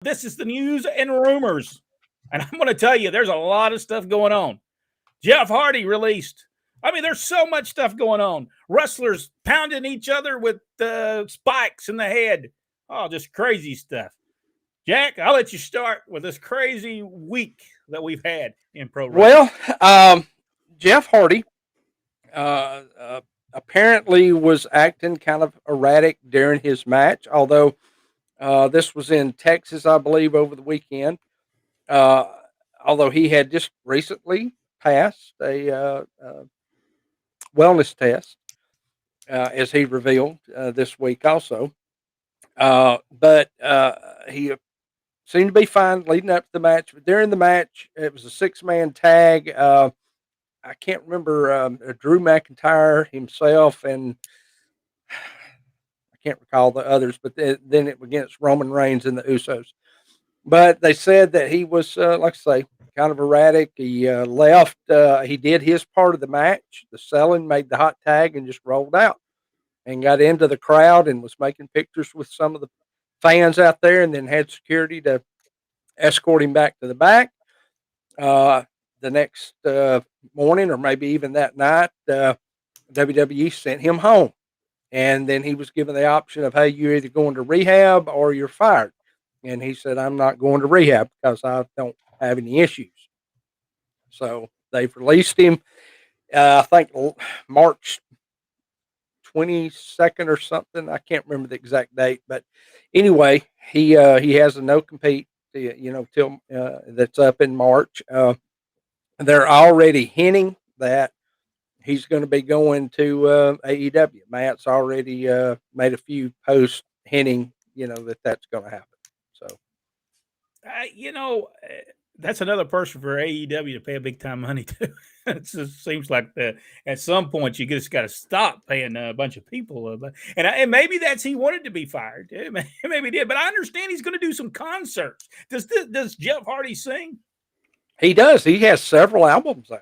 This is the news and rumors. And I'm going to tell you, there's a lot of stuff going on. Jeff Hardy released. I mean, there's so much stuff going on. Wrestlers pounding each other with spikes in the head. Oh, just crazy stuff. Jack, I'll let you start with this crazy week that we've had in pro wrestling. Well, Jeff Hardy uh, uh, apparently was acting kind of erratic during his match, although this was in Texas, I believe, over the weekend. Uh, Although he had just recently passed a wellness test, as he revealed this week also. But he seemed to be fine leading up to the match. But during the match, it was a six-man tag. I can't remember Drew McIntyre himself, and I can't recall the others. But then it was against Roman Reigns and the Usos. But they said that he was, like I say, kind of erratic. He left. He did his part of the match, the selling, made the hot tag, and just rolled out and got into the crowd and was making pictures with some of the fans out there, and then had security to escort him back to the back. Uh, the next morning, or maybe even that night, WWE sent him home. And then he was given the option of, hey, you're either going to rehab or you're fired. And he said, I'm not going to rehab because I don't have any issues. So they've released him, I think March 22nd or something. I can't remember the exact date. But anyway, he has a no compete, till that's up in March. They're already hinting that he's going to be going to AEW. Matt's already made a few posts hinting, that that's going to happen. So, You know, that's another person for AEW to pay a big time money to. It just seems like at some point you just got to stop paying a bunch of people. And maybe that's he wanted to be fired. Maybe he did. But I understand he's going to do some concerts. Does Jeff Hardy sing? he does. He has several albums out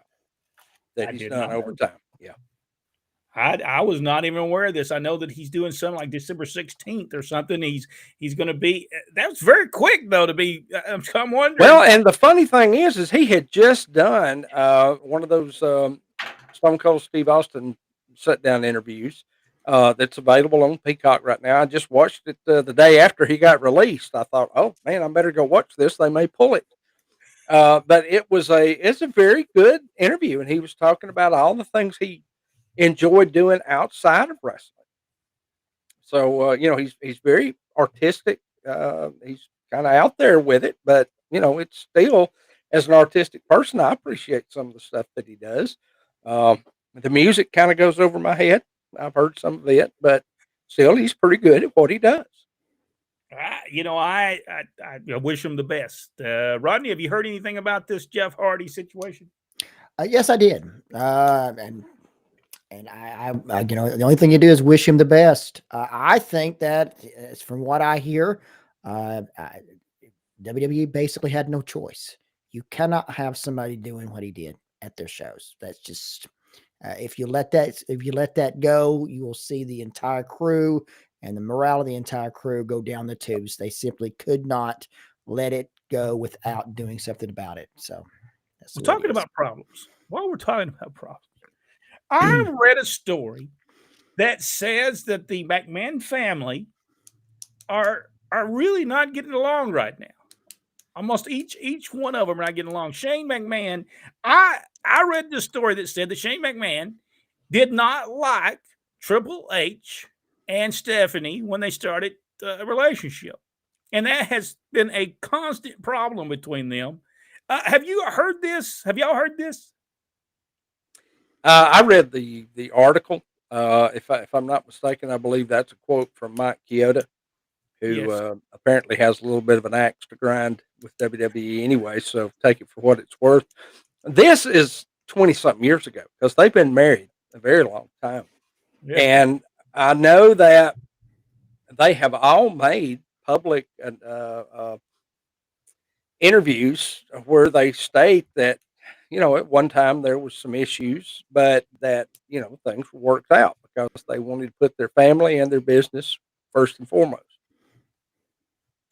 that I he's did done not over know. time. Yeah. I was not even aware of this. I know that he's doing something like December 16th or something. He's going to be. That was very quick though to be. I'm Well, wondering. and the funny thing is he had just done one of those Stone Cold Steve Austin sit down interviews that's available on Peacock right now. I just watched it the day after he got released. I thought, oh man, I better go watch this. They may pull it. But it's a very good interview, and he was talking about all the things he enjoyed doing outside of wrestling. So he's very artistic. He's kind of out there with it, but it's still, as an artistic person, I appreciate some of the stuff that he does. The music kind of goes over my head. I've heard some of it, but still, he's pretty good at what he does. I wish him the best. Rodney, have you heard anything about this Jeff Hardy situation? Yes, I did. And the only thing you do is wish him the best. I think that, from what I hear, WWE basically had no choice. You cannot have somebody doing what he did at their shows. That's just if you let that go, you will see the entire crew and the morale of the entire crew go down the tubes. They simply could not let it go without doing something about it. So that's We're the way it talking is. about problems. While we're talking about problems, I read a story that says that the McMahon family are really not getting along right now. Almost each one of them are not getting along. Shane McMahon, I read the story that said that Shane McMahon did not like Triple H and Stephanie when they started a relationship, and that has been a constant problem between them. Have you heard this? Have y'all heard this? I read the article. If I'm not mistaken, I believe that's a quote from Mike Chioda, who Yes. apparently has a little bit of an axe to grind with WWE anyway. So take it for what it's worth. This is 20 something years ago because they've been married a very long time. Yeah. And I know that they have all made public interviews where they state that, at one time there was some issues, but that, things were worked out because they wanted to put their family and their business first and foremost.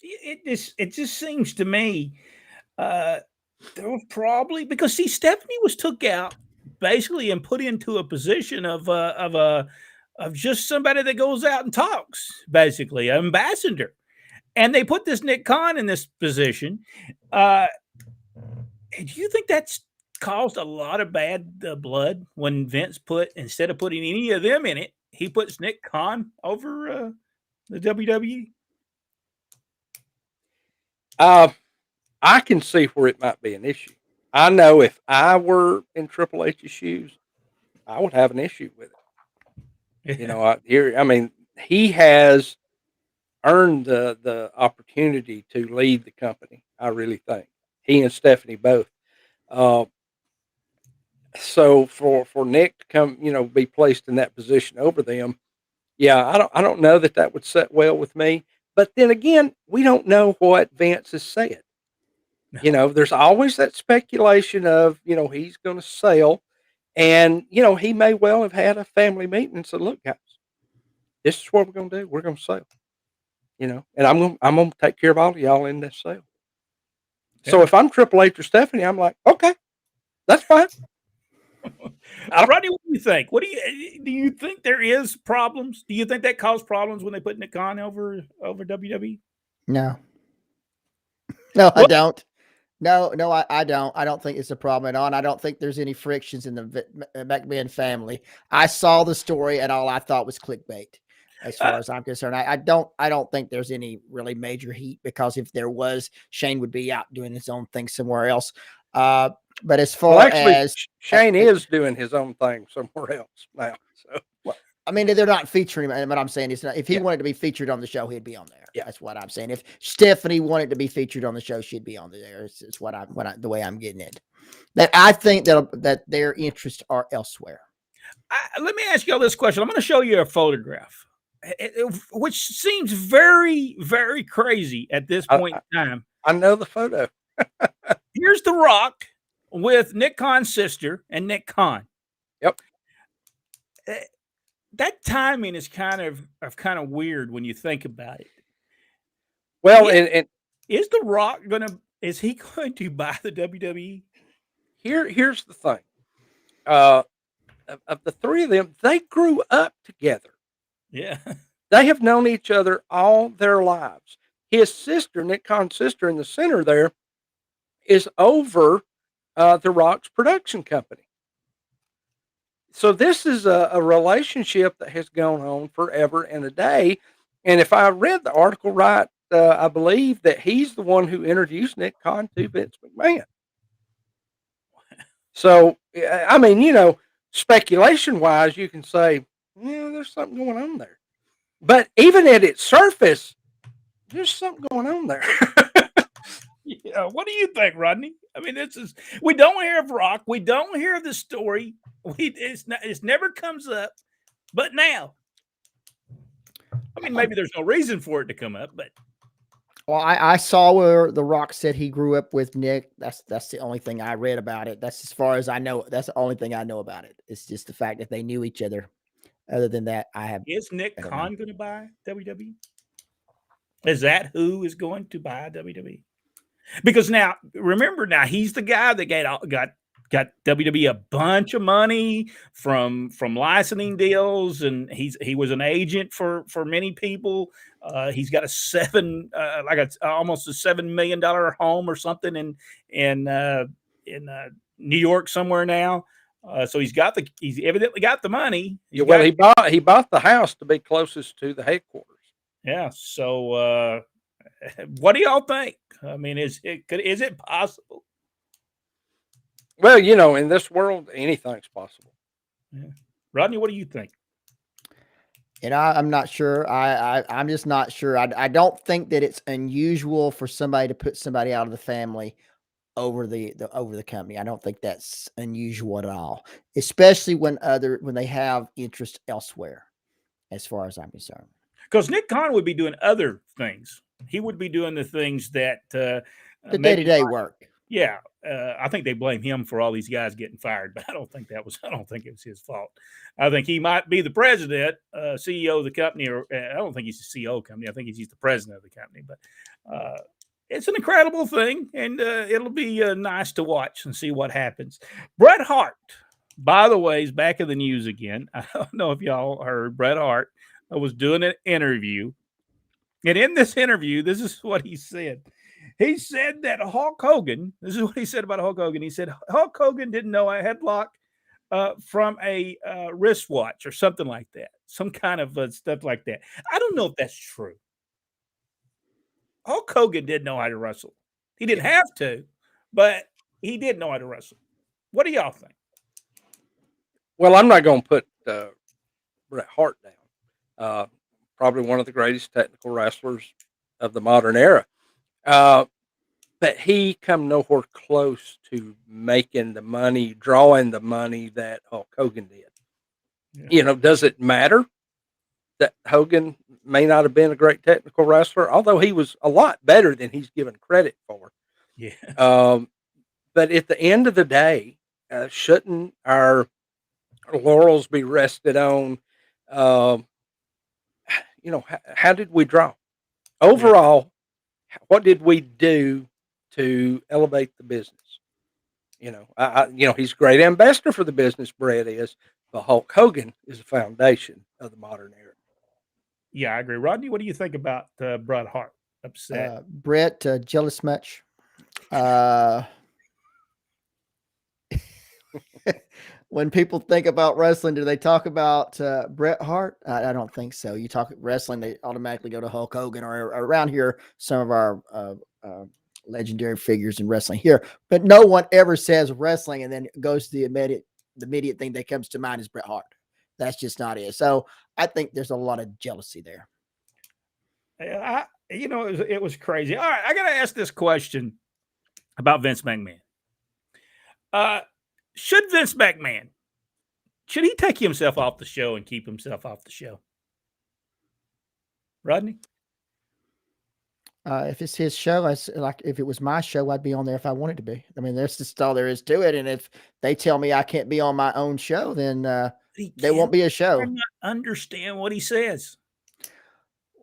it just seems to me there was probably because see Stephanie was took out basically and put into a position of just somebody that goes out and talks, basically an ambassador, and they put this Nick Khan in this position. Do you think that's caused a lot of bad blood when Vince put instead of putting any of them in it, he puts Nick Khan over the WWE? I can see where it might be an issue. I know if I were in Triple H's shoes, I would have an issue with it. You know, I mean, he has earned the opportunity to lead the company. I really think he and Stephanie both. So for Nick to come, be placed in that position over them, yeah, I don't know that would set well with me. But then again, we don't know what Vince has said. There's always that speculation of, he's going to sell. And, he may well have had a family meeting and said, look, guys, this is what we're going to do. We're going to sell, and I'm going to take care of all of y'all in this sale. Yeah. So if I'm Triple H or Stephanie, I'm like, okay, that's fine. Rodney, what do you think? Do you think there is problems? Do you think that caused problems when they put Nick Khan over WWE? No, I don't. No, I don't. I don't think it's a problem at all. And I don't think there's any frictions in the McMahon family. I saw the story and all I thought was clickbait as far as I'm concerned. I don't think there's any really major heat, because if there was, Shane would be out doing his own thing somewhere else. But as far as Shane is doing his own thing somewhere else now. So I mean, they're not featuring him. What I'm saying is, if he wanted to be featured on the show, he'd be on there. Yeah. That's what I'm saying. If Stephanie wanted to be featured on the show, she'd be on there. It's the way I'm getting it. That I think that their interests are elsewhere. Let me ask you all this question. I'm going to show you a photograph, which seems very, very crazy at this point in time. I know the photo. Here's The Rock with Nick Khan's sister and Nick Khan. Yep. That timing is kind of weird when you think about it. Well, and is The Rock is he going to buy the WWE? Here's the thing. Of the three of them, they grew up together. Yeah. They have known each other all their lives. His sister, Nick Khan's sister in the center there, is over The Rock's production company. So this is a relationship that has gone on forever and a day. And if I read the article right, I believe that he's the one who introduced Nick Khan to Vince McMahon. So, I mean, speculation-wise, you can say, there's something going on there. But even at its surface, there's something going on there. Yeah, what do you think, Rodney? I mean, we don't hear of Rock. We don't hear the story. It never comes up. But now, I mean, maybe there's no reason for it to come up, but. Well, I saw where The Rock said he grew up with Nick. That's the only thing I read about it. That's as far as I know. That's the only thing I know about it. It's just the fact that they knew each other. Other than that, Is Nick Khan going to buy WWE? Is that who is going to buy WWE? Because now, remember, he's the guy that got WWE a bunch of money from licensing deals, and he was an agent for many people. He's got almost a $7 million home or something in New York somewhere now. So he's evidently got the money. He bought the house to be closest to the headquarters. Yeah. So what do y'all think? I mean, is it possible? Well, in this world, anything's possible. Yeah. Rodney, what do you think? I'm not sure. I'm just not sure. I don't think that it's unusual for somebody to put somebody out of the family over the company. I don't think that's unusual at all, especially when they have interest elsewhere, as far as I'm concerned. Because Nick Khan would be doing other things. He would be doing the things that the day-to-day work. Yeah, I think they blame him for all these guys getting fired, but I don't think it was his fault. I think he might be the president, CEO of the company, or I don't think he's the CEO of the company. I think he's the president of the company. But it's an incredible thing, and it'll be nice to watch and see what happens. Bret Hart, by the way, is back in the news again. I don't know if y'all heard. Bret Hart was doing an interview, and in this interview, this is what he said. He said that Hulk Hogan, this is what he said about Hulk Hogan. He said Hulk Hogan didn't know a headlock from a wristwatch or something like that, some kind of stuff like that. I don't know if that's true. Hulk Hogan did know how to wrestle. He didn't have to, but he did know how to wrestle. What do y'all think? Well, I'm not going to put Bret Hart down. Probably one of the greatest technical wrestlers of the modern era. But he come nowhere close to making the money, drawing the money that Hulk Hogan did. Yeah. You know, does it matter that Hogan may not have been a great technical wrestler, although he was a lot better than he's given credit for? Yeah. But at the end of the day, shouldn't our laurels be rested on, you know, how did we draw? Overall, what did we do to elevate the business? You know, you know, he's a great ambassador for the business, Bret is, but Hulk Hogan is the foundation of the modern era. Yeah, I agree. Rodney, what do you think about Bret Hart? Upset? Bret, jealous much? When people think about wrestling, do they talk about Bret Hart? I don't think so. You talk wrestling, they automatically go to Hulk Hogan, or around here, some of our legendary figures in wrestling here. But no one ever says wrestling and then goes to the immediate thing that comes to mind is Bret Hart. That's just not it. So I think there's a lot of jealousy there. You know, it was crazy. All right, I got to ask this question about Vince McMahon. Should Vince McMahon, should he take himself off the show and keep himself off the show? Rodney? If it's his show, if it was my show, I'd be on there if I wanted to be. I mean, that's just all there is to it. And if they tell me I can't be on my own show, then there won't be a show. I not understand what he says.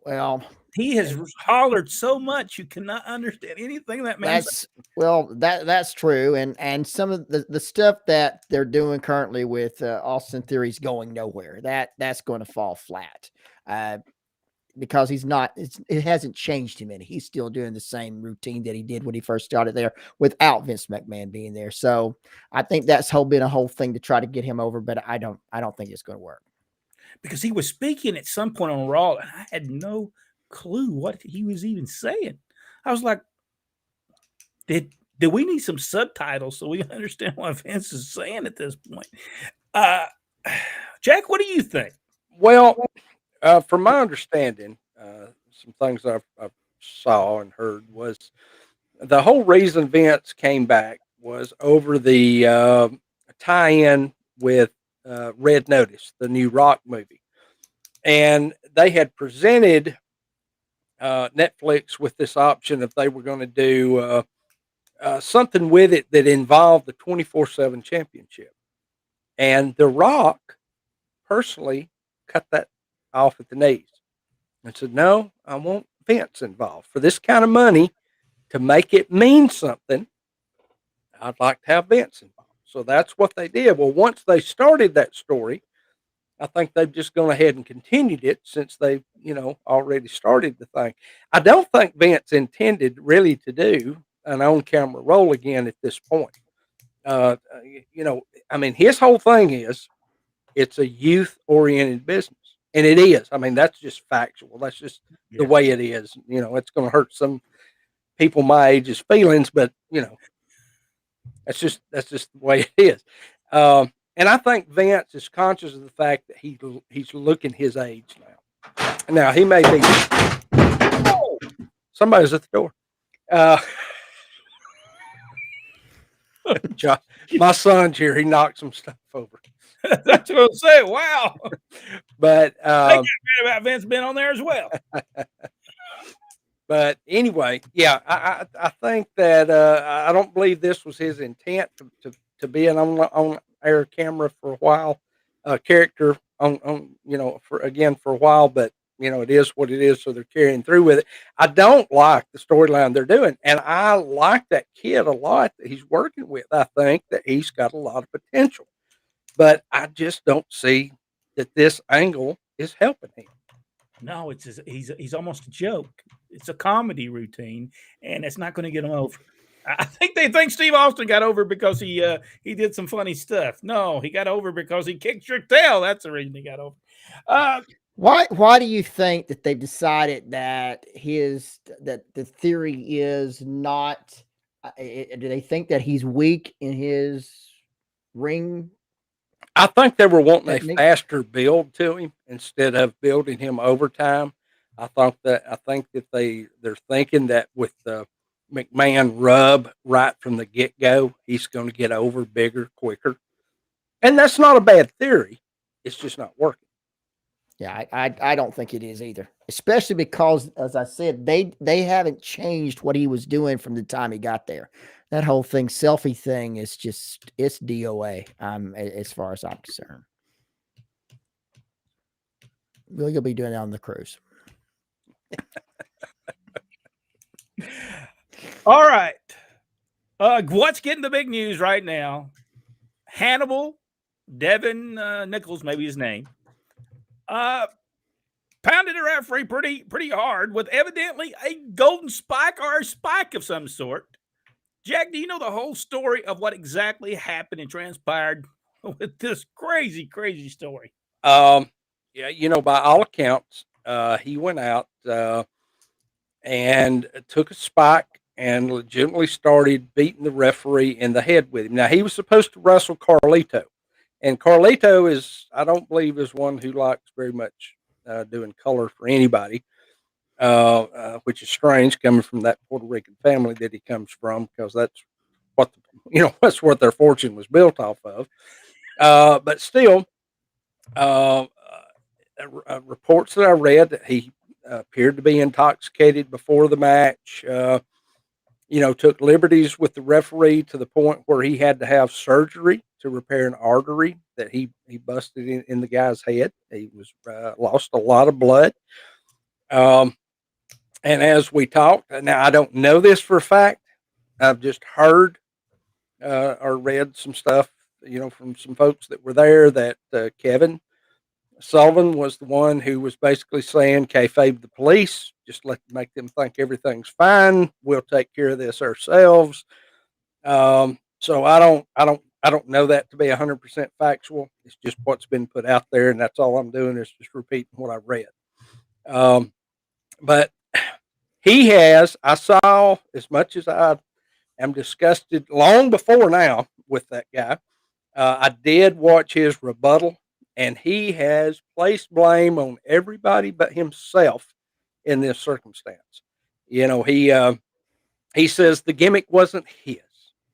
Well, he has hollered so much you cannot understand anything that man says. Well, that's true, and some of the stuff that they're doing currently with Austin Theory's going nowhere. That's going to fall flat. Because he's not, it hasn't changed him any. He's still doing the same routine that he did when he first started there without Vince McMahon being there. So I think that's been a whole thing to try to get him over, but I don't think it's going to work. Because he was speaking at some point on Raw, and I had no clue what he was even saying. I was like, did we need some subtitles so we understand what Vince is saying at this point? Jack, what do you think? Well, from my understanding, some things I saw and heard was the whole reason Vince came back was over the tie-in with Red Notice, the new Rock movie. And they had presented Netflix with this option if they were going to do something with it that involved the 24/7 championship. And The Rock personally cut that off at the knees and said, no, I want Vince involved for this kind of money to make it mean something. I'd like to have Vince involved. So that's what they did. Well, once they started that story, I think they've just gone ahead and continued it since they've, you know, already started the thing. I don't think Vince intended really to do an on-camera role again at this point. You know, I mean, his whole thing is it's a youth-oriented business. And it is. I mean, that's just factual. That's just the way it is. You know, it's going to hurt some people my age's feelings, but you know, that's just the way it is. And I think Vince is conscious of the fact that he's looking his age now. Now he may be. Oh, somebody's at the door. My son's here. He knocked some stuff over. That's what I'm saying. Wow. But I got about Vince being on there as well. But anyway, yeah, I think that I don't believe this was his intent to be an on air camera for a while, character on for a while. But it is what it is, so they're carrying through with it. I don't like the storyline they're doing, and I like that kid a lot that he's working with. I think that he's got a lot of potential, but I just don't see that this angle is helping him. No, he's almost a joke. It's a comedy routine, and it's not going to get him over. I think they think Steve Austin got over because he did some funny stuff. No, he got over because he kicked your tail. That's the reason he got over. Why do you think that they've decided that the theory is not? Do they think that he's weak in his ring? I think they were wanting Technique? a faster build to him instead of building him over time. I think that they're thinking that with the McMahon rub right from the get go, he's going to get over bigger, quicker, and that's not a bad theory. It's just not working. Yeah, I don't think it is either. Especially because, as I said, they haven't changed what he was doing from the time he got there. That whole selfie thing is just it's DOA. As far as I'm concerned. You'll be doing that on the cruise. All right. What's getting the big news right now? Hannibal, Devin Nichols, maybe his name, pounded a referee pretty hard with evidently a golden spike or a spike of some sort. Jack, do you know the whole story of what exactly happened and transpired with this crazy story? Yeah, by all accounts, he went out and took a spike and legitimately started beating the referee in the head with him. Now, he was supposed to wrestle Carlito, and Carlito I don't believe, is one who likes very much doing color for anybody, which is strange coming from that Puerto Rican family that he comes from, because that's what that's what their fortune was built off of. But still, reports that I read that he appeared to be intoxicated before the match. Took liberties with the referee to the point where he had to have surgery to repair an artery that he busted in the guy's head. He was lost a lot of blood. And as we talked, now I don't know this for a fact. I've just heard or read some stuff, from some folks that were there, that Kevin Sullivan was the one who was basically saying, "Kayfabe the police, just make them think everything's fine. We'll take care of this ourselves." So I don't know that to be 100% factual. It's just what's been put out there, and that's all I'm doing is just repeating what I read. But I saw, as much as I am disgusted long before now with that guy, I did watch his rebuttal, and he has placed blame on everybody but himself in this circumstance. He says the gimmick wasn't his,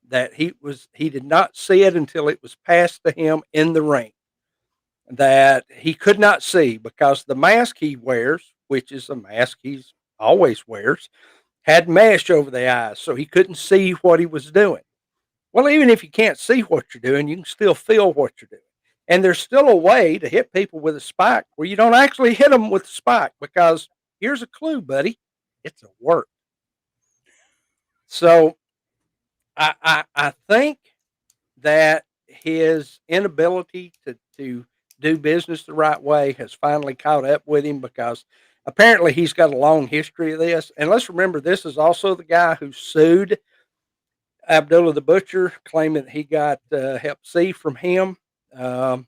that he did not see it until it was passed to him in the ring, that he could not see because the mask he wears, which is a mask he's always wears, had mesh over the eyes, so he couldn't see what he was doing. Well, even if you can't see what you're doing, you can still feel what you're doing. And there's still a way to hit people with a spike where you don't actually hit them with the spike, because here's a clue, buddy, it's a work. So I think that his inability to do business the right way has finally caught up with him, because apparently he's got a long history of this. And let's remember, this is also the guy who sued Abdullah the Butcher, claiming that he got Hep C from him. My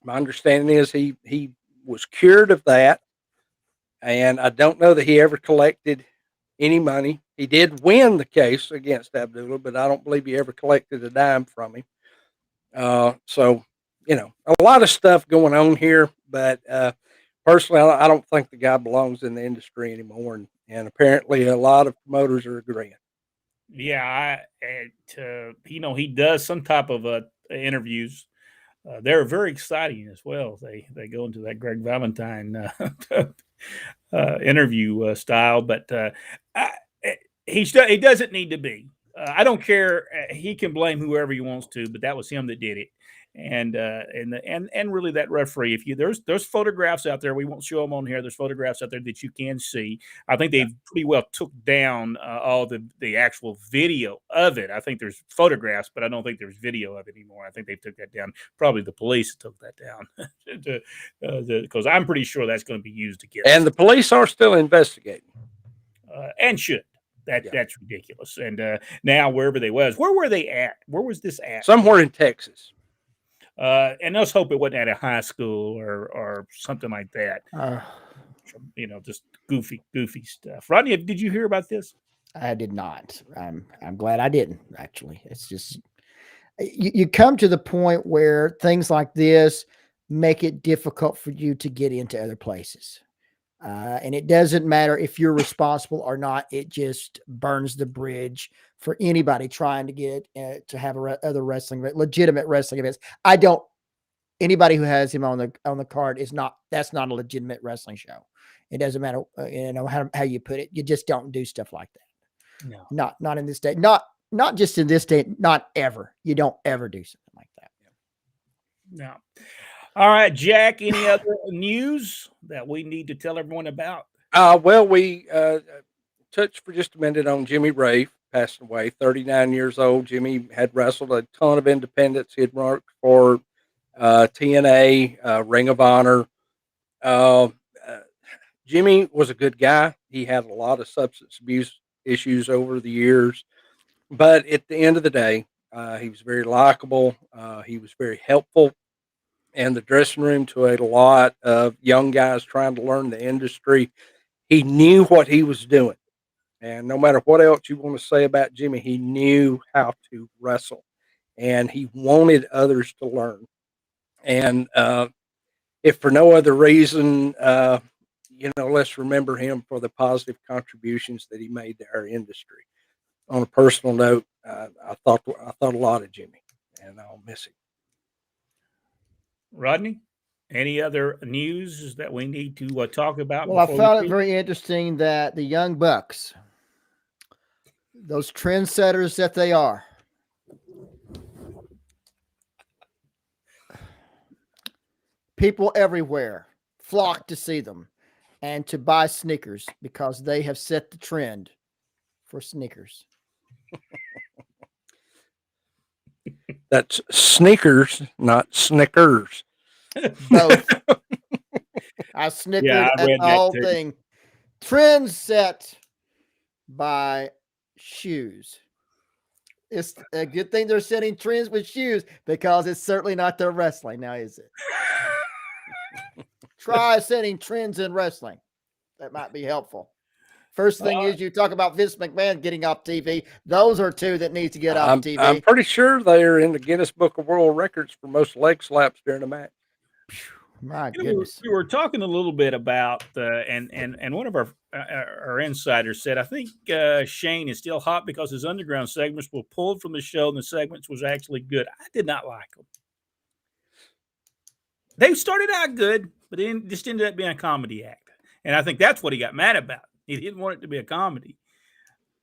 understanding is he was cured of that, and I don't know that he ever collected any money. He did win the case against Abdullah, but I don't believe he ever collected a dime from him. So, a lot of stuff going on here, but personally, I don't think the guy belongs in the industry anymore, and apparently a lot of promoters are agreeing. Yeah, he does some type of interviews They're very exciting as well. They go into that Greg Valentine interview style, but I, he doesn't need to be. I don't care. He can blame whoever he wants to, but that was him that did it. And really that referee. If you there's photographs out there, we won't show them on here. There's photographs out there that you can see. I think they've pretty well took down all the actual video of it. I think there's photographs, but I don't think there's video of it anymore. I think they took that down. Probably the police took that down because I'm pretty sure that's going to be used against. And the police are still investigating, and should. That's ridiculous. And now wherever they was, where were they at? Where was this at? Somewhere in Texas. And let's hope it wasn't at a high school or something like that. Just goofy stuff. Rodney, did you hear about this? I did not. I'm glad I didn't. Actually, it's just you come to the point where things like this make it difficult for you to get into other places. And it doesn't matter if you're responsible or not. It just burns the bridge for anybody trying to get to have other legitimate wrestling events. Anybody who has him on the card that's not a legitimate wrestling show. It doesn't matter, how you put it. You just don't do stuff like that. No, not in this day. Not just in this day. Not ever. You don't ever do something like that. No. All right, Jack, any other news that we need to tell everyone about? Well, we touched for just a minute on Jimmy Rafe, passed away, 39 years old. Jimmy had wrestled a ton of independents. He had worked for TNA, Ring of Honor. Jimmy was a good guy. He had a lot of substance abuse issues over the years. But at the end of the day, he was very likable. He was very helpful. And the dressing room to a lot of young guys trying to learn the industry. He knew what he was doing. And no matter what else you want to say about Jimmy, he knew how to wrestle. And he wanted others to learn. And if for no other reason, let's remember him for the positive contributions that he made to our industry. On a personal note, I thought a lot of Jimmy, and I'll miss him. Rodney, any other news that we need to talk about? Well, I found it very interesting that the Young Bucks, those trendsetters that they are, people everywhere flock to see them and to buy sneakers because they have set the trend for sneakers. That's sneakers, not Snickers. Both. I snickered at the whole thing. Trend set by shoes. It's a good thing they're setting trends with shoes because it's certainly not their wrestling now, is it? Try setting trends in wrestling. That might be helpful. First thing is you talk about Vince McMahon getting off TV. Those are two that need to get off TV. I'm pretty sure they're in the Guinness Book of World Records for most leg slaps during a match. My goodness. We were talking a little bit about and one of our insiders said, I think Shane is still hot because his underground segments were pulled from the show and the segments was actually good. I did not like them. They started out good, but they just ended up being a comedy act. And I think that's what he got mad about. He didn't want it to be a comedy.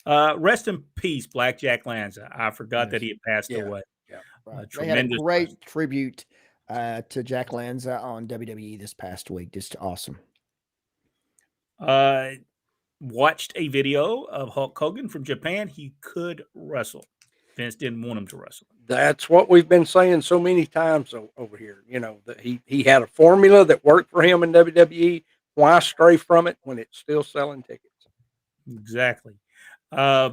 Rest in peace, Black Jack Lanza. I forgot that he had passed away. Yeah. Right. They had a great tribute to Jack Lanza on WWE this past week. Just awesome. Watched a video of Hulk Hogan from Japan. He could wrestle. Vince didn't want him to wrestle. That's what we've been saying so many times over here. That he had a formula that worked for him in WWE. Why stray from it when it's still selling tickets? Exactly. Has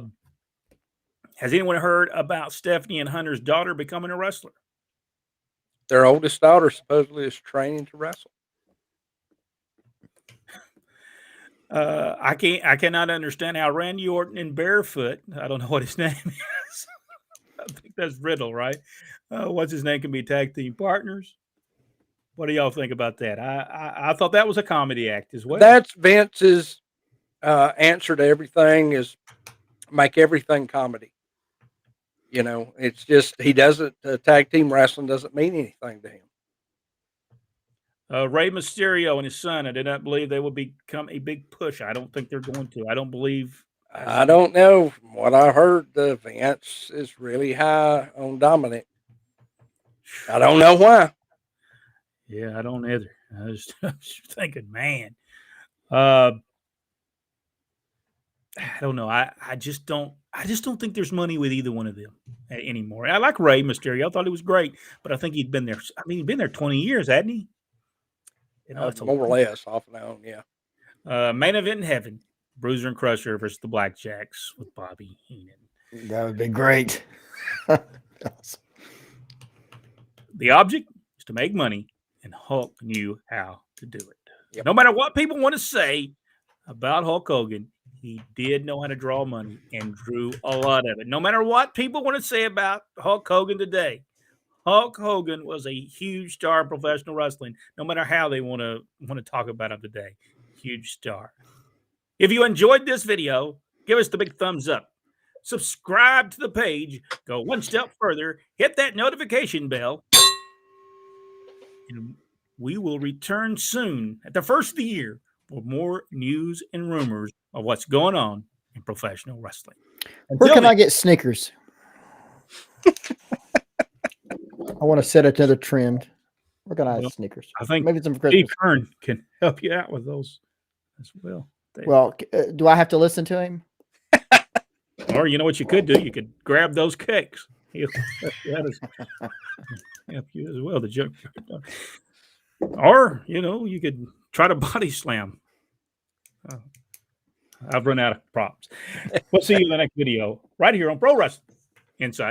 anyone heard about Stephanie and Hunter's daughter becoming a wrestler? Their oldest daughter supposedly is training to wrestle. I cannot understand how Randy Orton in Barefoot, I don't know what his name is. I think that's Riddle, right? What's his name? Can be tag team partners. What do y'all think about that? I thought that was a comedy act as well. That's Vince's answer to everything is make everything comedy. You know, it's just he doesn't. Tag team wrestling doesn't mean anything to him. Rey Mysterio and his son, I did not believe they would become a big push. I don't think they're going to. I don't believe. I don't know. From what I heard, the Vince is really high on Dominic. I don't know why. Yeah, I don't either. I was thinking, man. I don't know. I just don't think there's money with either one of them anymore. I like Rey Mysterio. I thought he was great, but I think he'd been there. I mean, he'd been there 20 years, hadn't he? You know, More or less, off and on, yeah. Main event in heaven: Bruiser and Crusher versus the Blackjacks with Bobby Heenan. That would be great. The object is to make money, and Hulk knew how to do it. Yep. No matter what people want to say about Hulk Hogan, he did know how to draw money and drew a lot of it. No matter what people want to say about Hulk Hogan today, Hulk Hogan was a huge star in professional wrestling, no matter how they want to talk about him today. Huge star. If you enjoyed this video, give us the big thumbs up. Subscribe to the page. Go one step further. Hit that notification bell. And we will return soon at the first of the year for more news and rumors of what's going on in professional wrestling. Where can I get Snickers? I want to set another trend. Where can I have Snickers? I think maybe some Christmas. Steve Kern can help you out with those as well. Well, do I have to listen to him? Or you know what you could do? You could grab those cakes. He'll help you as well. The joke. Or, you know, you could try to body slam. I've run out of props. We'll see you in the next video right here on Pro Wrestling Inside.